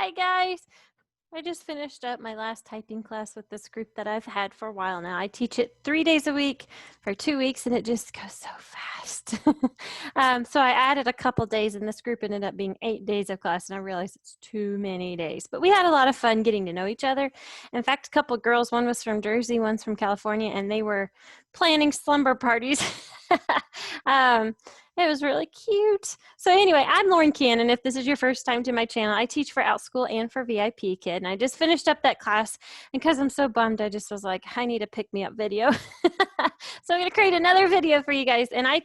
Hi guys. I just finished up my last typing class with this group that I've had for a while now. I teach it 3 days a week for 2 weeks and it just goes so fast. So I added a couple days and this group ended up being 8 days of class and I realized it's too many days. But we had a lot of fun getting to know each other. In fact, a couple girls, one was from Jersey, one's from California, and they were planning slumber parties. um, it was really cute. So anyway, I'm Lauren Cannon. If this is your first time to my channel, I teach for OutSchool and for VIP Kid. And I just finished up that class. And because I'm so bummed, I just was like, I need a pick-me-up video. So I'm going to create another video for you guys. And I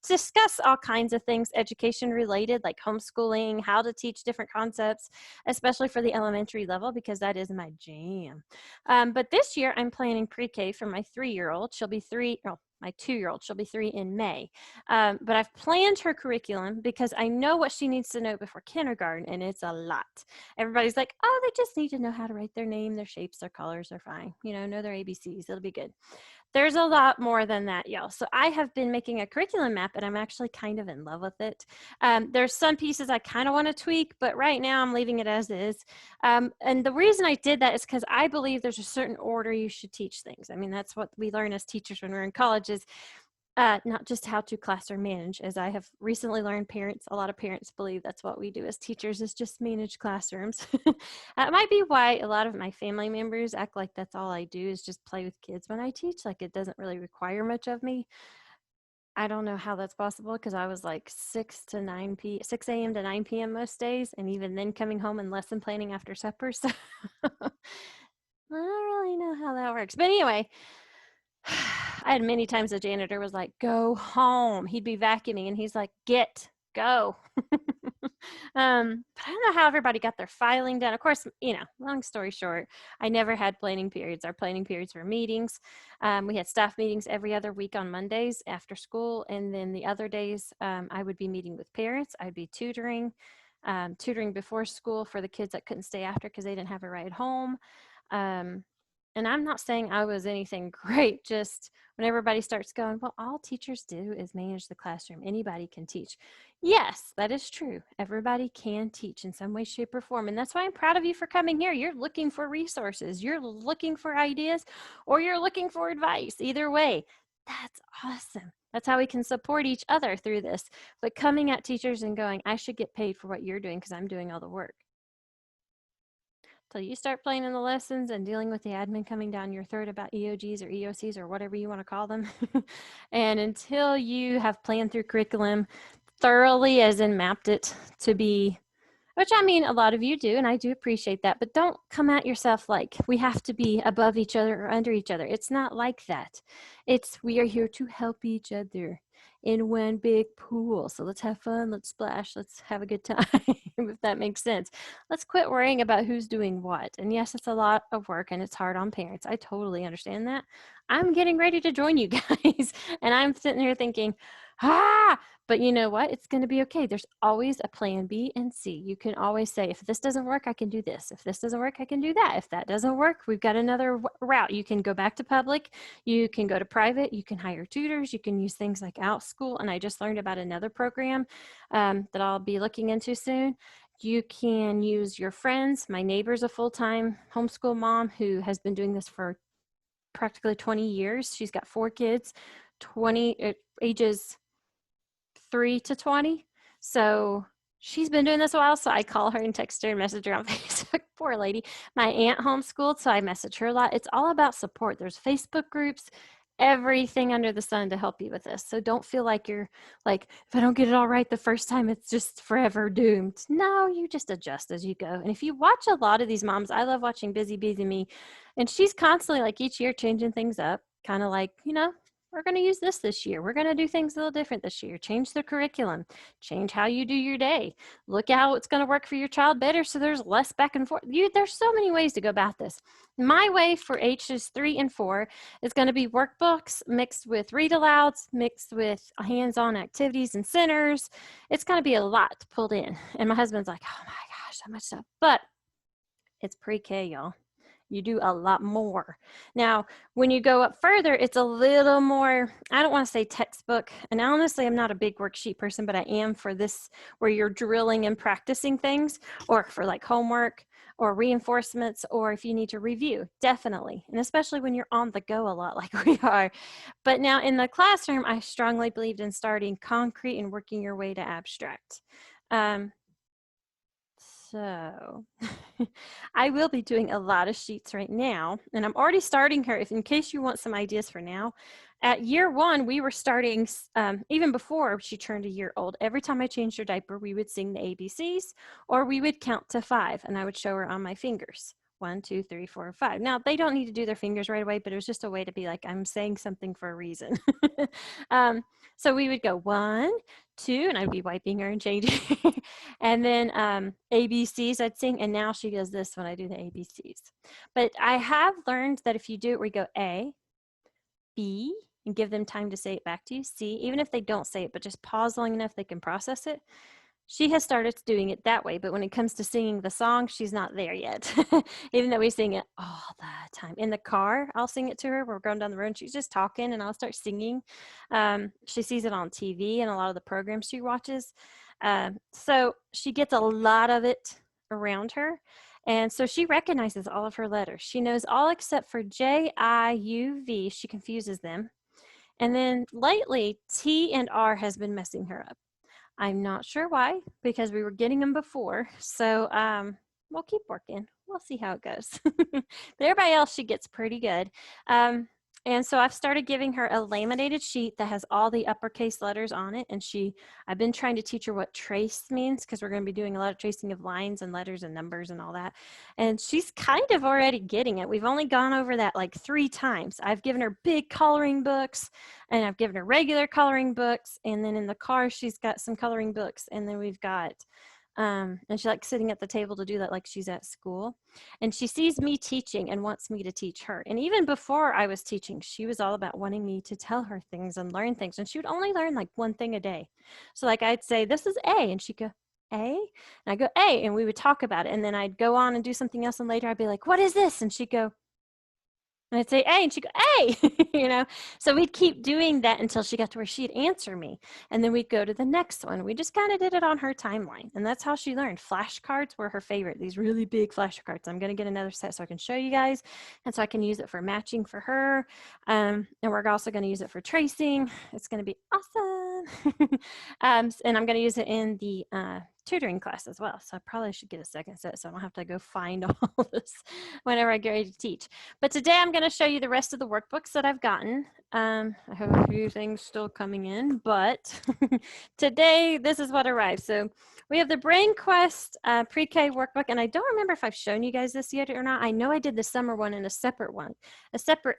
discuss all kinds of things education related, like homeschooling, how to teach different concepts, especially for the elementary level, because that is my jam. But this year I'm planning pre-K for my 3-year-old. She'll be 3, oh, my 2-year-old, she'll be 3 in May. But I've planned her curriculum because I know what she needs to know before kindergarten, and it's a lot. Everybody's like, oh, they just need to know how to write their name, their shapes, their colors are fine. You know their ABCs, it'll be good. There's a lot more than that, y'all. So I have been making a curriculum map and I'm actually kind of in love with it. There's some pieces I kind of want to tweak, but right now I'm leaving it as is. And the reason I did that is because I believe there's a certain order you should teach things. I mean, that's what we learn as teachers when we're in college is not just how to classroom manage, as I have recently learned a lot of parents believe that's what we do as teachers is just manage classrooms. It might be why a lot of my family members act like that's all I do is just play with kids when I teach, like it doesn't really require much of me. I don't know how that's possible because I was like 6 a.m. to 9 p.m. most days, and even then coming home and lesson planning after supper. So I don't really know how that works. But anyway, I had many times the janitor was like, go home. He'd be vacuuming and he's like, go. But I don't know how everybody got their filing done. Of course, long story short, I never had planning periods. Our planning periods were meetings. We had staff meetings every other week on Mondays after school. And then the other days I would be meeting with parents. I'd be tutoring before school for the kids that couldn't stay after because they didn't have a ride home. And I'm not saying I was anything great, just when everybody starts going, well, all teachers do is manage the classroom. Anybody can teach. Yes, that is true. Everybody can teach in some way, shape, or form. And that's why I'm proud of you for coming here. You're looking for resources. You're looking for ideas, or you're looking for advice. Either way, that's awesome. That's how we can support each other through this. But coming at teachers and going, I should get paid for what you're doing because I'm doing all the work. Till you start playing in the lessons and dealing with the admin coming down your throat about EOGs or EOCs or whatever you want to call them. And until you have planned through curriculum thoroughly, as in mapped it to be, which I mean, a lot of you do, and I do appreciate that, but don't come at yourself like we have to be above each other or under each other. It's not like that. We are here to help each other in one big pool. So let's have fun, let's splash, let's have a good time, if that makes sense. Let's quit worrying about who's doing what. And yes, it's a lot of work and it's hard on parents. I totally understand that. I'm getting ready to join you guys and I'm sitting here thinking, but you know what? It's going to be okay. There's always a plan B and C. You can always say, if this doesn't work, I can do this. If this doesn't work, I can do that. If that doesn't work, we've got another route. You can go back to public. You can go to private. You can hire tutors. You can use things like OutSchool. And I just learned about another program that I'll be looking into soon. You can use your friends. My neighbor's a full-time homeschool mom who has been doing this for practically 20 years. She's got 4 kids, ages 3 to 20. So she's been doing this a while. So I call her and text her and message her on Facebook. Poor lady. My aunt homeschooled, so I message her a lot. It's all about support. There's Facebook groups, everything under the sun to help you with this. So don't feel like you're like, if I don't get it all right the first time, it's just forever doomed. No, you just adjust as you go. And if you watch a lot of these moms, I love watching Busy Me, and she's constantly like each year changing things up, kind of like, we're going to use this year. We're going to do things a little different this year. Change the curriculum. Change how you do your day. Look at how it's going to work for your child better so there's less back and forth. There's so many ways to go about this. My way for ages 3 and 4 is going to be workbooks mixed with read-alouds, mixed with hands-on activities and centers. It's going to be a lot pulled in. And my husband's like, oh my gosh, so much stuff. But it's pre-K, y'all. You do a lot more. Now, when you go up further, it's a little more, I don't want to say textbook. And honestly, I'm not a big worksheet person, but I am for this where you're drilling and practicing things, or for like homework or reinforcements, or if you need to review, definitely. And especially when you're on the go a lot like we are. But now in the classroom, I strongly believed in starting concrete and working your way to abstract. So I will be doing a lot of sheets right now, and I'm already starting her, if in case you want some ideas for now. At year 1, we were starting, even before she turned a year old, every time I changed her diaper, we would sing the ABCs, or we would count to 5, and I would show her on my fingers. 1, 2, 3, 4, 5. Now, they don't need to do their fingers right away, but it was just a way to be like, I'm saying something for a reason. So we would go 1, 2, and I'd be wiping her and changing. And then ABCs I'd sing, and now she does this when I do the ABCs. But I have learned that if you do it, we go A, B, and give them time to say it back to you, C, even if they don't say it, but just pause long enough they can process it. She has started doing it that way, but when it comes to singing the song, she's not there yet. Even though we sing it all the time. In the car, I'll sing it to her. We're going down the road and she's just talking and I'll start singing. She sees it on TV and a lot of the programs she watches. So she gets a lot of it around her. And so she recognizes all of her letters. She knows all except for J, I, U, V. She confuses them. And then lately, T and R has been messing her up. I'm not sure why, because we were getting them before. So we'll keep working. We'll see how it goes. But everybody else, she gets pretty good. And so I've started giving her a laminated sheet that has all the uppercase letters on it. And I've been trying to teach her what trace means, because we're going to be doing a lot of tracing of lines and letters and numbers and all that. And she's kind of already getting it. We've only gone over that like 3 times. I've given her big coloring books, and I've given her regular coloring books. And then in the car, she's got some coloring books. And then we've got, and she likes sitting at the table to do that like she's at school. And she sees me teaching and wants me to teach her. And even before I was teaching, she was all about wanting me to tell her things and learn things. And she would only learn like 1 thing a day. So like I'd say, this is A. And she'd go, A? And I go, A. And we would talk about it. And then I'd go on and do something else. And later I'd be like, what is this? And she'd go, and I'd say, A, and she'd go, A, you know? So we'd keep doing that until she got to where she'd answer me. And then we'd go to the next one. We just kind of did it on her timeline. And that's how she learned. Flashcards were her favorite, these really big flashcards. I'm going to get another set so I can show you guys. And so I can use it for matching for her. And we're also going to use it for tracing. It's going to be awesome. And I'm going to use it in the tutoring class as well. So I probably should get a second set so I don't have to go find all this whenever I get ready to teach. But today I'm going to show you the rest of the workbooks that I've gotten. I have a few things still coming in, but today this is what arrived. So we have the Brain Quest pre-K workbook, and I don't remember if I've shown you guys this yet or not. I know I did the summer one in a separate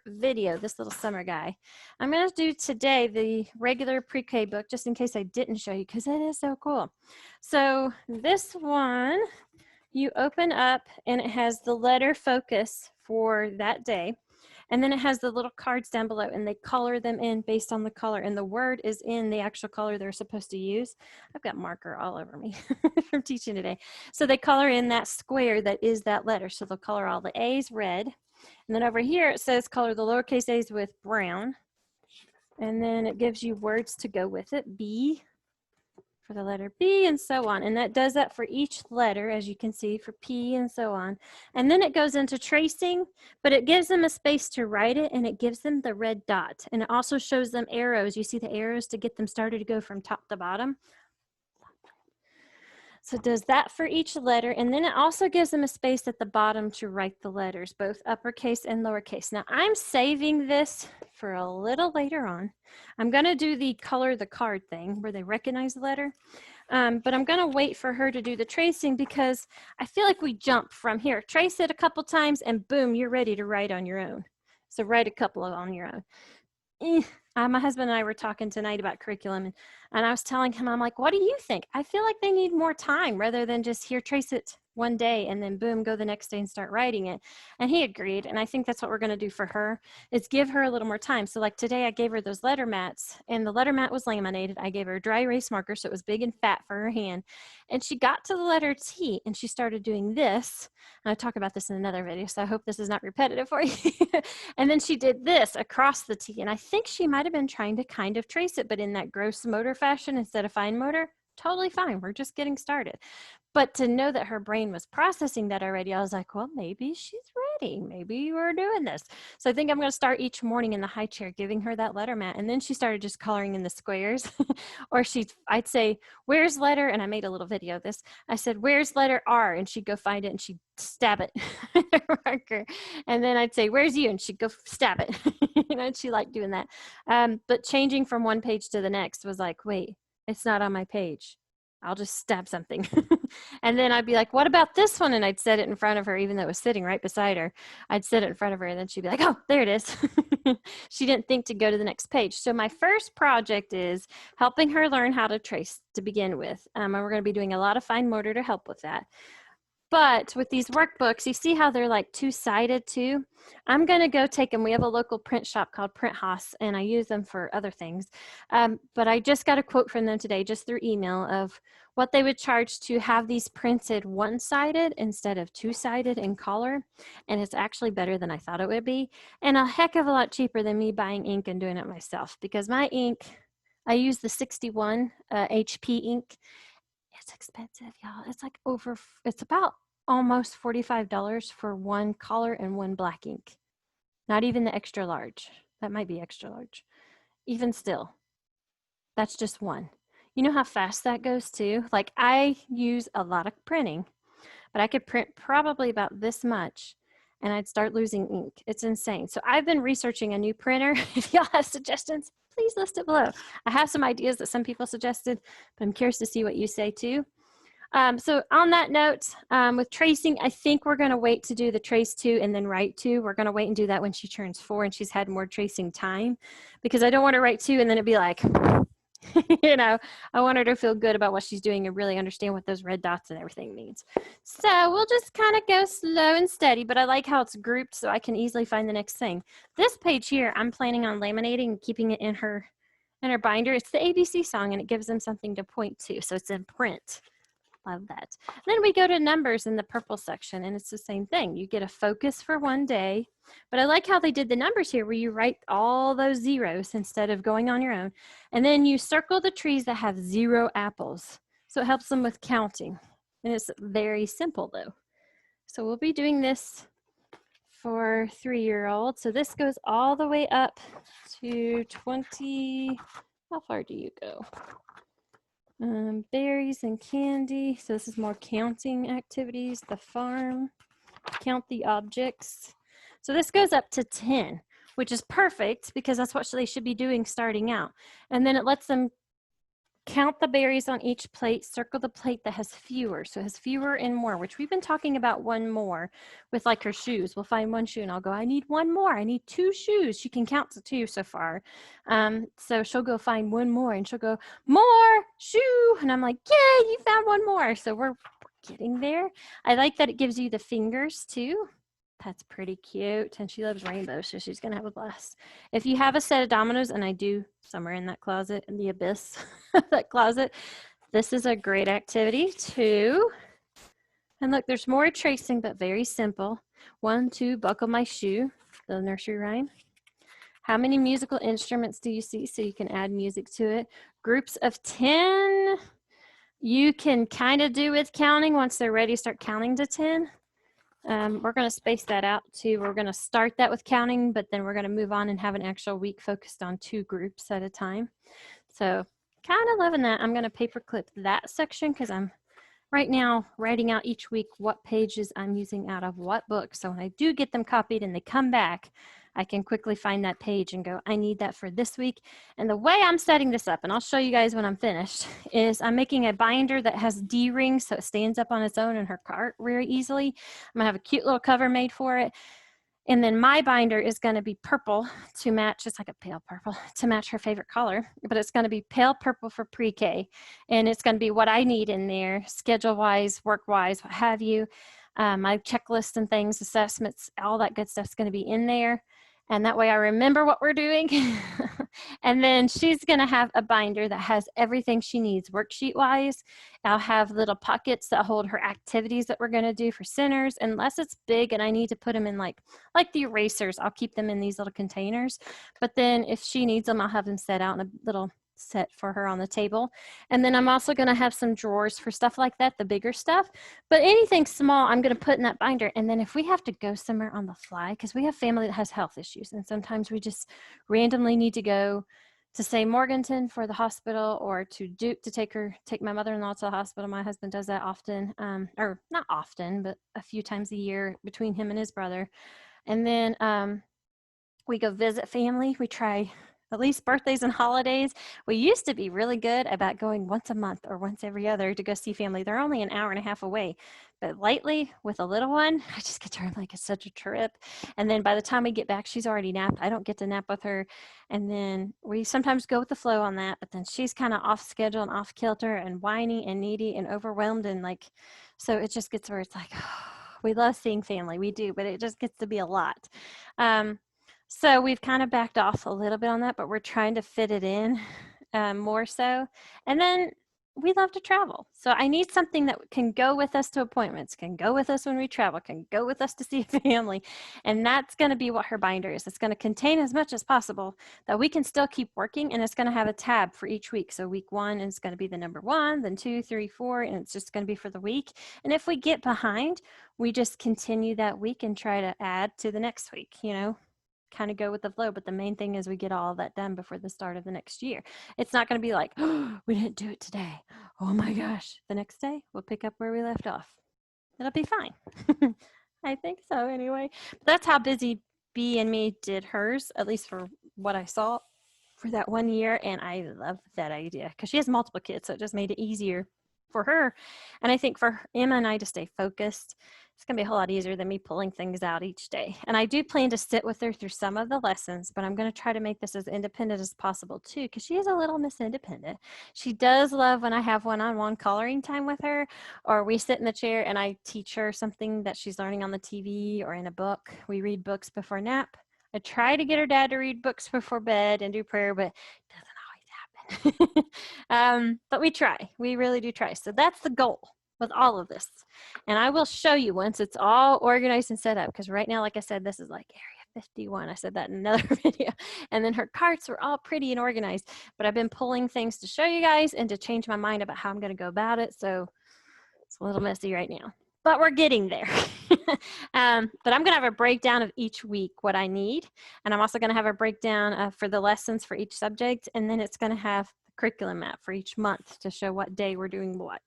video, this little summer guy. I'm going to do today the regular pre-K book just in case I didn't show you, because it is so cool. So this one, you open up and it has the letter focus for that day. And then it has the little cards down below, and they color them in based on the color, and the word is in the actual color they're supposed to use. I've got marker all over me from teaching today. So they color in that square that is that letter. So they'll color all the A's red. And then over here it says color the lowercase a's with brown. And then it gives you words to go with it. B for the letter B, and so on. And that does that for each letter, as you can see, for P and so on. And then it goes into tracing, but it gives them a space to write it, and it gives them the red dot. And it also shows them arrows. You see the arrows to get them started to go from top to bottom. So it does that for each letter, and then it also gives them a space at the bottom to write the letters, both uppercase and lowercase. Now I'm saving this for a little later on. I'm gonna do the color the card thing where they recognize the letter, but I'm gonna wait for her to do the tracing, because I feel like we jump from here, trace it a couple times, and boom, you're ready to write on your own. So write a couple on your own. My husband and I were talking tonight about curriculum, And I was telling him, I'm like, what do you think? I feel like they need more time rather than just here, trace it one day and then boom, go the next day and start writing it. And he agreed. And I think that's what we're going to do for her, is give her a little more time. So like today I gave her those letter mats, and the letter mat was laminated. I gave her a dry erase marker, so it was big and fat for her hand. And she got to the letter T and she started doing this. And I talk about this in another video, so I hope this is not repetitive for you. And then she did this across the T. And I think she might've been trying to kind of trace it, but in that gross motor fashion instead of fine motor. Totally fine. We're just getting started. But to know that her brain was processing that already, I was like, well, maybe she's ready. Maybe we're doing this. So I think I'm going to start each morning in the high chair, giving her that letter mat. And then she started just coloring in the squares. Or I'd say, where's letter? And I made a little video of this. I said, where's letter R? And she'd go find it and she'd stab it with her marker. And then I'd say, where's you? And she'd go stab it. And she liked doing that. But changing from one page to the next was like, wait, it's not on my page. I'll just stab something. And then I'd be like, what about this one? And I'd set it in front of her, even though it was sitting right beside her. I'd set it in front of her and then she'd be like, oh, there it is. She didn't think to go to the next page. So my first project is helping her learn how to trace to begin with. And we're going to be doing a lot of fine motor to help with that. But with these workbooks, you see how they're like two-sided too? I'm going to go take them. We have a local print shop called Print Haas, and I use them for other things. But I just got a quote from them today, just through email, of what they would charge to have these printed one-sided instead of two-sided in color. And it's actually better than I thought it would be, and a heck of a lot cheaper than me buying ink and doing it myself, because my ink, I use the 61 HP ink. It's expensive, y'all. It's like it's about almost $45 for one color and one black ink. Not even the extra large. That might be extra large. Even still, that's just one. You know how fast that goes too? Like, I use a lot of printing, but I could print probably about this much and I'd start losing ink. It's insane. So I've been researching a new printer. If y'all have suggestions, please list it below. I have some ideas that some people suggested, but I'm curious to see what you say too. So on that note, with tracing, I think we're going to wait to do the trace 2 and then write 2. We're going to wait and do that when she turns 4 and she's had more tracing time, because I don't want to write 2 and then it'd be like, you know, I want her to feel good about what she's doing and really understand what those red dots and everything means. So we'll just kind of go slow and steady, but I like how it's grouped so I can easily find the next thing. This page here, I'm planning on laminating and keeping it in her binder. It's the ABC song and it gives them something to point to. So it's in print. Love that. Then we go to numbers in the purple section, and it's the same thing. You get a focus for one day, but I like how they did the numbers here where you write all those zeros instead of going on your own. And then you circle the trees that have 0 apples. So it helps them with counting. And it's very simple though. So we'll be doing this for 3-year-olds. So this goes all the way up to 20. How far do you go? Berries and candy. So this is more counting activities. The farm, count the objects. So this goes up to 10, which is perfect because that's what they should be doing starting out. And then it lets them count the berries on each plate, circle the plate that has fewer. So it has fewer and more, which we've been talking about one more with like her shoes. We'll find one shoe and I'll go, I need one more. I need 2 shoes. She can count to 2 so far. So she'll go find one more and she'll go, more shoe. And I'm like, yay, you found one more. So we're getting there. I like that it gives you the fingers too. That's pretty cute. And she loves rainbows, so she's going to have a blast. If you have a set of dominoes, and I do somewhere in that closet, in the abyss of that closet, this is a great activity too. And look, there's more tracing, but very simple. 1, 2, buckle my shoe, the nursery rhyme. How many musical instruments do you see? So you can add music to it. Groups of 10. You can kind of do with counting once they're ready to start counting to 10. We're going to space that out too. We're going to start that with counting, but then we're going to move on and have an actual week focused on 2 groups at a time. So kind of loving that. I'm going to paperclip that section because I'm right now writing out each week what pages I'm using out of what book. So when I do get them copied and they come back, I can quickly find that page and go, I need that for this week. And the way I'm setting this up, and I'll show you guys when I'm finished, is I'm making a binder that has D-rings so it stands up on its own in her cart very easily. I'm gonna have a cute little cover made for it. And then my binder is going to be purple to match, it's like a pale purple to match her favorite color, but it's going to be pale purple for pre-K. And it's going to be what I need in there, schedule-wise, work-wise, what have you. My checklist and things, assessments, all that good stuff is going to be in there. And that way I remember what we're doing. And then she's going to have a binder that has everything she needs worksheet-wise. I'll have little pockets that hold her activities that we're going to do for centers, unless it's big and I need to put them in like the erasers. I'll keep them in these little containers. But then if she needs them, I'll have them set out in a little set for her on the table. And then I'm also going to have some drawers for stuff like that, the bigger stuff. But anything small, I'm going to put in that binder. And then if we have to go somewhere on the fly, because we have family that has health issues, and sometimes we just randomly need to go to say Morganton for the hospital, or to Duke to take my mother-in-law to the hospital. My husband does that often, or not often, but a few times a year between him and his brother. And then we go visit family. We try at least birthdays and holidays. We used to be really good about going once a month or once every other to go see family. They're only an hour and a half away. But lately, with a little one, I just get to her like it's such a trip. And then by the time we get back, she's already napped. I don't get to nap with her. And then we sometimes go with the flow on that, but then she's kind of off schedule and off kilter and whiny and needy and overwhelmed. And like, so it just gets where it's like, oh, we love seeing family. We do, but it just gets to be a lot. So we've kind of backed off a little bit on that, but we're trying to fit it in more so. And then we love to travel. So I need something that can go with us to appointments, can go with us when we travel, can go with us to see family. And that's going to be what her binder is. It's going to contain as much as possible that we can still keep working, and it's going to have a tab for each week. So week 1 is going to be the number 1, then 2, 3, 4, and it's just going to be for the week. And if we get behind, we just continue that week and try to add to the next week, you know, kind of go with the flow. But the main thing is we get all of that done before the start of the next year. It's not going to be like, oh, we didn't do it today. Oh my gosh. The next day we'll pick up where we left off. It'll be fine. I think so anyway. But that's how busy B and me did hers, at least for what I saw for that 1 year. And I love that idea because she has multiple kids. So it just made it easier for her. And I think for Emma and I to stay focused, it's going to be a whole lot easier than me pulling things out each day. And I do plan to sit with her through some of the lessons, but I'm going to try to make this as independent as possible too, because she is a little Miss Independent. She does love when I have one-on-one coloring time with her, or we sit in the chair and I teach her something that she's learning on the TV or in a book. We read books before nap. I try to get her dad to read books before bed and do prayer, but it doesn't always happen. But we try. We really do try. So that's the goal with all of this. And I will show you once it's all organized and set up, because right now, like I said, this is like area 51. I said that in another video. And then her carts were all pretty and organized, but I've been pulling things to show you guys and to change my mind about how I'm going to go about it. So it's a little messy right now, but we're getting there. But I'm going to have a breakdown of each week, what I need. And I'm also going to have a breakdown for the lessons for each subject. And then it's going to have the curriculum map for each month to show what day we're doing what.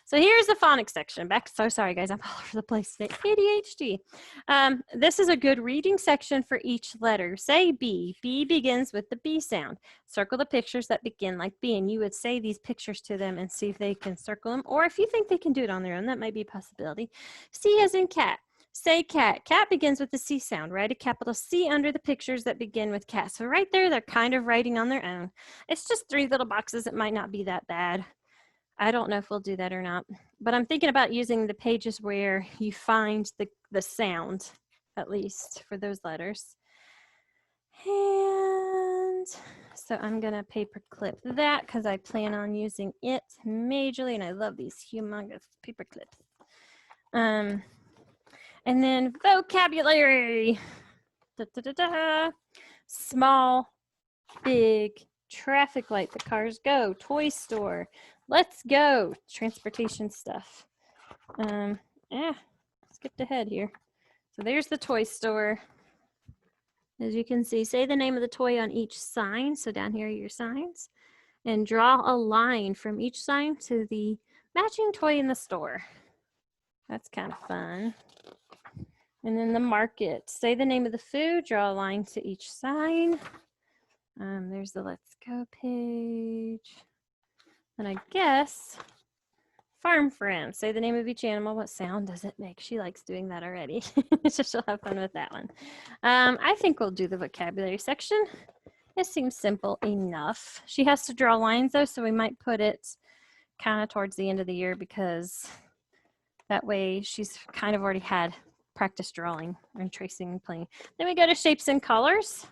So here's the phonics section. So sorry guys, I'm all over the place today. ADHD. This is a good reading section for each letter. Say B. B begins with the B sound. Circle the pictures that begin like B, and you would say these pictures to them and see if they can circle them, or if you think they can do it on their own, that might be a possibility. C as in cat. Say cat. Cat begins with the C sound. Write a capital C under the pictures that begin with cat. So right there, they're kind of writing on their own. It's just 3 little boxes. It might not be that bad. I don't know if we'll do that or not, but I'm thinking about using the pages where you find the sound, at least for those letters. And so I'm going to paper clip that because I plan on using it majorly, and I love these humongous paper clips. And then vocabulary. Da, da, da, da. Small, big, traffic light, the cars go, toy store, let's go, transportation stuff. Skipped ahead here. So there's the toy store. As you can see, say the name of the toy on each sign. So down here are your signs. And draw a line from each sign to the matching toy in the store. That's kind of fun. And then the market. Say the name of the food, draw a line to each sign. There's the Let's Go page. And I guess Farm friends. Say the name of each animal. What sound does it make? She likes doing that already. So she'll have fun with that one. I think we'll do the vocabulary section. It seems simple enough. She has to draw lines though, so we might put it kind of towards the end of the year because that way she's kind of already had practice drawing and tracing and playing. Then we go to shapes and colors.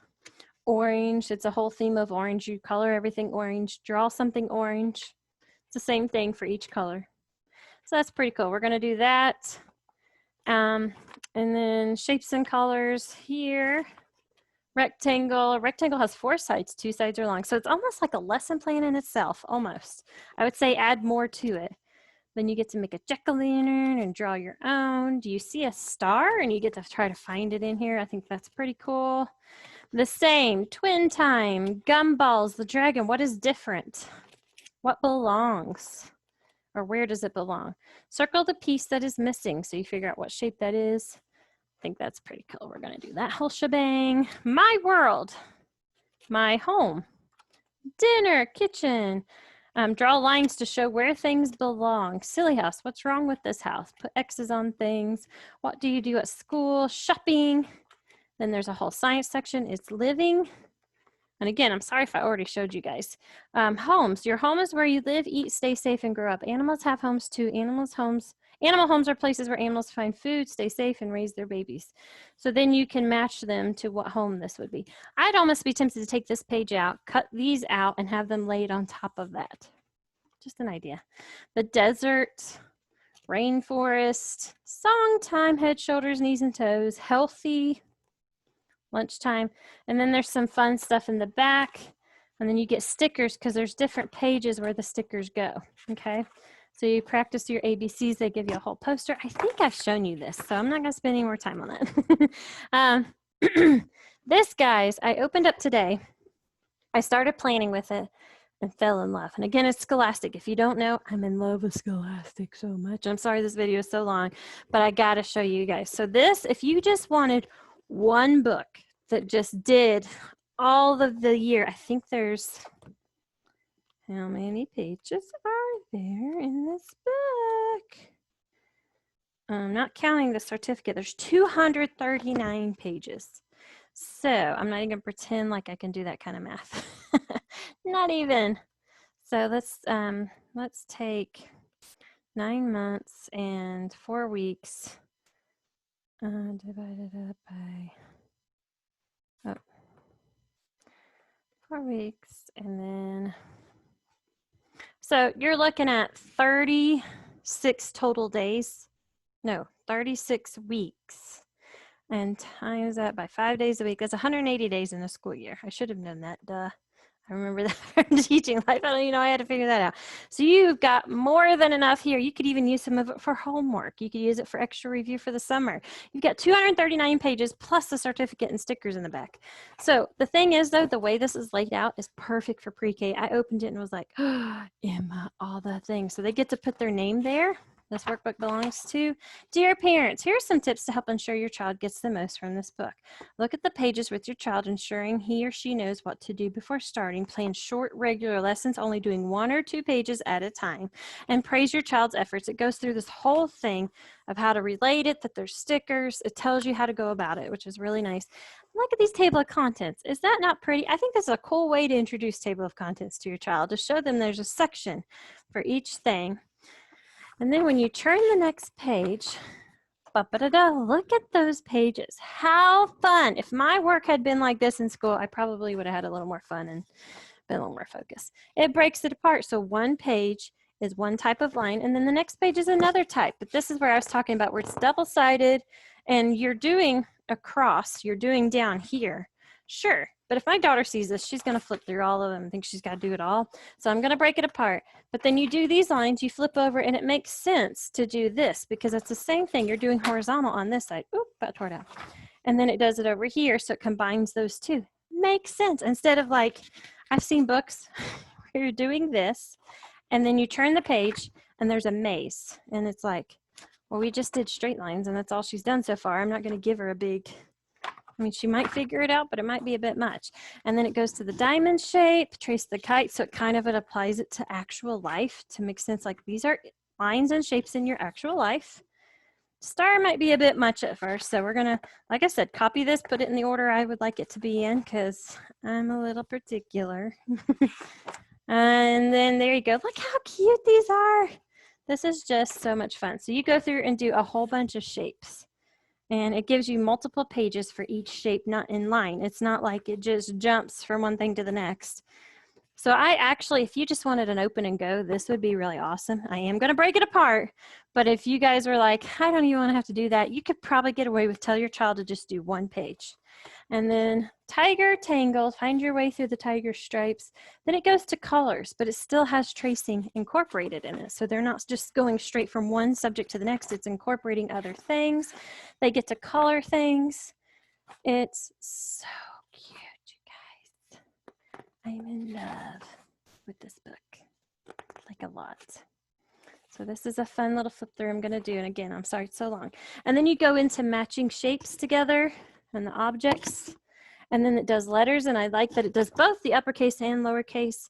Orange, it's a whole theme of orange. You color everything orange, draw something orange. It's the same thing for each color. So that's pretty cool. We're gonna do that. And then shapes and colors here. Rectangle. A rectangle has 4 sides, 2 sides are long. So it's almost like a lesson plan in itself, almost. I would say add more to it. Then you get to make a jack-o'-lantern and draw your own. Do you see a star? And you get to try to find it in here. I think that's pretty cool. The same, twin time, gumballs, the dragon. What is different? What belongs? Or where does it belong? Circle the piece that is missing so you figure out what shape that is. I think that's pretty cool. We're gonna do that whole shebang. My world, my home, dinner, kitchen. Draw lines to show where things belong. Silly house, what's wrong with this house? Put X's on things. What do you do at school? Shopping. Then there's a whole science section. It's living. And again, I'm sorry if I already showed you guys. Homes, your home is where you live, eat, stay safe, and grow up. Animals have homes too. Animal homes are places where animals find food, stay safe, and raise their babies. So then you can match them to what home this would be. I'd almost be tempted to take this page out, cut these out, and have them laid on top of that. Just an idea. The desert, rainforest, song time, head, shoulders, knees, and toes, healthy, lunchtime, and then there's some fun stuff in the back, and then you get stickers because there's different pages where the stickers go. Okay, so you practice your ABCs. They give you a whole poster. I think I've shown you this, so I'm not going to spend any more time on that. This, guys, I opened up today. I started planning with it and fell in love. And again, it's Scholastic. If you don't know, I'm in love with Scholastic so much. I'm sorry this video is so long, but I got to show you guys. So this, if you just wanted one book that just did all of the year, I think there's, how many pages are there in this book? I'm not counting the certificate. There's 239 pages. So I'm not even gonna pretend like I can do that kind of math. Not even. So let's take 9 months and 4 weeks divided up by 4 weeks, and then so you're looking at 36 total days. No, 36 weeks. And times that by 5 days a week. That's 180 days in a school year. I should have known that. Duh. I remember that from teaching life. I don't even know, I had to figure that out. So you've got more than enough here. You could even use some of it for homework. You could use it for extra review for the summer. You've got 239 pages plus the certificate and stickers in the back. So the thing is, though, the way this is laid out is perfect for pre-K. I opened it and was like, oh, Emma, all the things. So they get to put their name there. This workbook belongs to. Dear parents, here are some tips to help ensure your child gets the most from this book. Look at the pages with your child, ensuring he or she knows what to do before starting. Plan short, regular lessons, only doing 1 or 2 pages at a time. And praise your child's efforts. It goes through this whole thing of how to relate it, that there's stickers. It tells you how to go about it, which is really nice. Look at these table of contents. Is that not pretty? I think this is a cool way to introduce table of contents to your child, to show them there's a section for each thing. And then when you turn the next page, look at those pages. How fun. If my work had been like this in school, I probably would have had a little more fun and been a little more focused. It breaks it apart. So one page is one type of line, and then the next page is another type. But this is where I was talking about where it's double-sided, and you're doing across, you're doing down here. Sure, but if my daughter sees this, she's gonna flip through all of them and think she's gotta do it all. So I'm gonna break it apart. But then you do these lines, you flip over, and it makes sense to do this because it's the same thing. You're doing horizontal on this side. Oop, about tore it out. And then it does it over here, so it combines those two. Makes sense. Instead of like, I've seen books where you're doing this, and then you turn the page, and there's a maze. And it's like, well, we just did straight lines, and that's all she's done so far. I'm not gonna give her a big, I mean, she might figure it out, but it might be a bit much. And then it goes to the diamond shape, trace the kite. So it kind of, it applies it to actual life to make sense. Like these are lines and shapes in your actual life. Star might be a bit much at first, so we're gonna, like I said, copy this, put it in the order I would like it to be in, because I'm a little particular. And then there you go. Look how cute these are. This is just so much fun. So you go through and do a whole bunch of shapes, and it gives you multiple pages for each shape, not in line. It's not like it just jumps from one thing to the next. So I actually, if you just wanted an open and go, this would be really awesome. I am going to break it apart, but if you guys were like, I don't even want to have to do that, you could probably get away with tell your child to just do one page. And then tiger tangled, find your way through the tiger stripes. Then it goes to colors, but it still has tracing incorporated in it. So they're not just going straight from one subject to the next, it's incorporating other things. They get to color things. It's so cute, you guys. I'm in love with this book, like a lot. So this is a fun little flip through I'm gonna do. And again, I'm sorry it's so long. And then you go into matching shapes together and the objects. And then it does letters, and I like that it does both the uppercase and lowercase,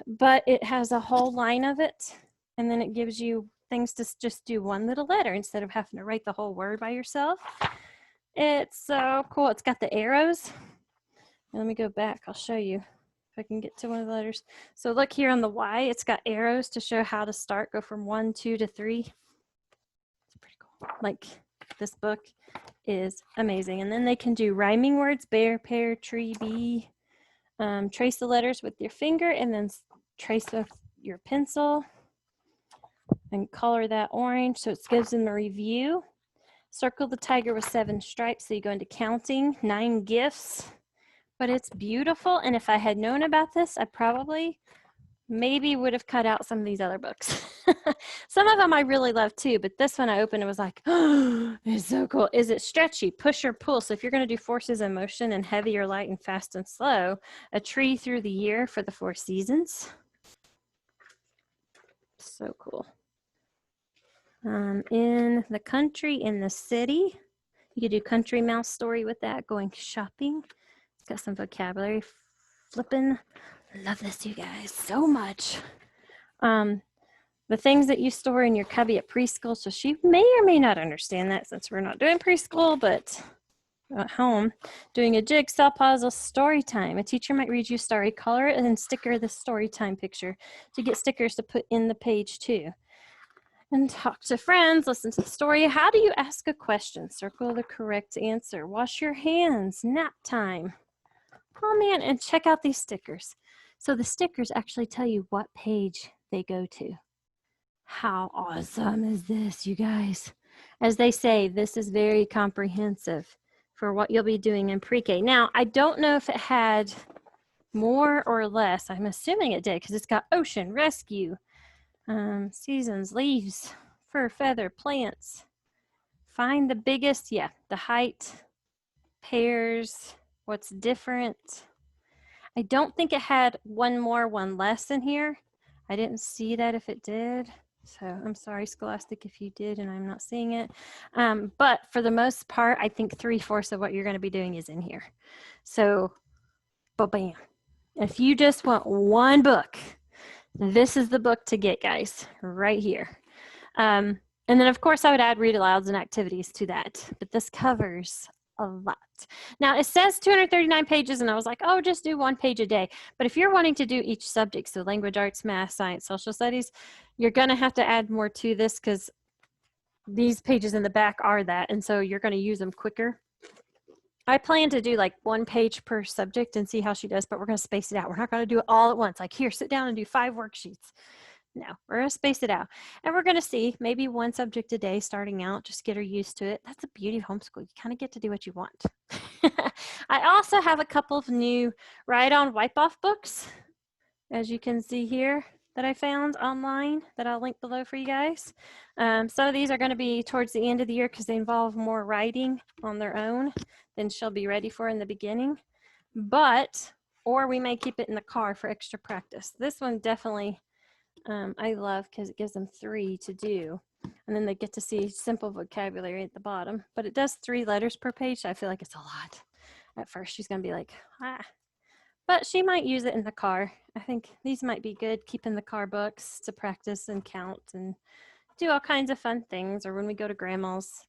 but it has a whole line of it. And then it gives you things to just do one little letter instead of having to write the whole word by yourself. It's so cool. It's got the arrows. And let me go back, I'll show you. I can get to one of the letters. So look here on the Y, it's got arrows to show how to start, go from 1, 2 to 3. It's pretty cool. Like this book is amazing. And then they can do rhyming words, bear, pear, tree, bee. Trace the letters with your finger and then trace with your pencil and color that orange. So it gives them a review. Circle the tiger with 7 stripes. So you go into counting, 9 gifts. But it's beautiful, and if I had known about this, I probably maybe would have cut out some of these other books. Some of them I really love too, but this one I opened and was like, oh, it's so cool. Is it stretchy, push or pull? So if you're going to do forces in motion and heavy or light and fast and slow, a tree through the year for the 4 seasons. So cool. In the country, in the city, you could do country mouse story with that, going shopping. Got some vocabulary. Flipping. Love this, you guys, so much. The things that you store in your cubby at preschool, so she may or may not understand that since we're not doing preschool, but at home, doing a jigsaw puzzle story time. A teacher might read you a story, color it, and sticker the story time picture to get stickers to put in the page too. And talk to friends, listen to the story. How do you ask a question? Circle the correct answer. Wash your hands, nap time. Oh man, and check out these stickers. So the stickers actually tell you what page they go to. How awesome is this, you guys? As they say, this is very comprehensive for what you'll be doing in pre-K. Now, I don't know if it had more or less. I'm assuming it did because it's got ocean, rescue, seasons, leaves, fur, feather, plants. Find the biggest, yeah, the height, pairs, what's different. I don't think it had one more, one less in here. I didn't see that if it did. So I'm sorry, Scholastic, if you did and I'm not seeing it. But for the most part, I think 3/4 of what you're going to be doing is in here. So, bam. If you just want one book, this is the book to get, guys, right here. And then, of course, I would add read alouds and activities to that. But this covers a lot. Now, it says 239 pages, and I was like, oh, just do 1 page a day. But if you're wanting to do each subject, so language arts, math, science, social studies, you're going to have to add more to this because these pages in the back are that. And so you're going to use them quicker. I plan to do like 1 page per subject and see how she does, but we're going to space it out. We're not going to do it all at once. Like, here, sit down and do 5 worksheets. No, we're going to space it out. And we're going to see maybe 1 subject a day starting out, just get her used to it. That's the beauty of homeschool. You kind of get to do what you want. I also have a couple of new write-on wipe-off books, as you can see here, that I found online that I'll link below for you guys. Some of these are going to be towards the end of the year because they involve more writing on their own than she'll be ready for in the beginning. Or we may keep it in the car for extra practice. This one definitely I love because it gives them 3 to do. And then they get to see simple vocabulary at the bottom. But it does 3 letters per page, so I feel like it's a lot. At first, she's going to be like, ah. but she might use it in the car. I think these might be good, keep in the car books to practice and count and do all kinds of fun things. Or when we go to grandma's,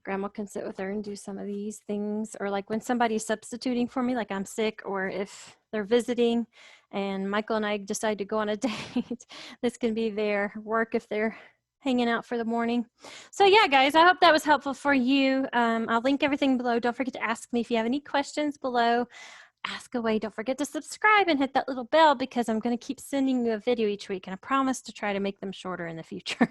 grandma can sit with her and do some of these things. Or like when somebody's substituting for me, like I'm sick, or if they're visiting and Michael and I decide to go on a date, this can be their work if they're hanging out for the morning. So yeah, guys, I hope that was helpful for you. I'll link everything below. Don't forget to ask me if you have any questions below. Ask away. Don't forget to subscribe and hit that little bell, because I'm going to keep sending you a video each week, and I promise to try to make them shorter in the future.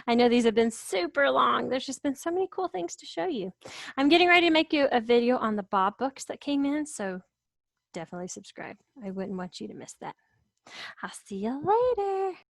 I know these have been super long. There's just been so many cool things to show you. I'm getting ready to make you a video on the Bob books that came in, so definitely subscribe. I wouldn't want you to miss that. I'll see you later.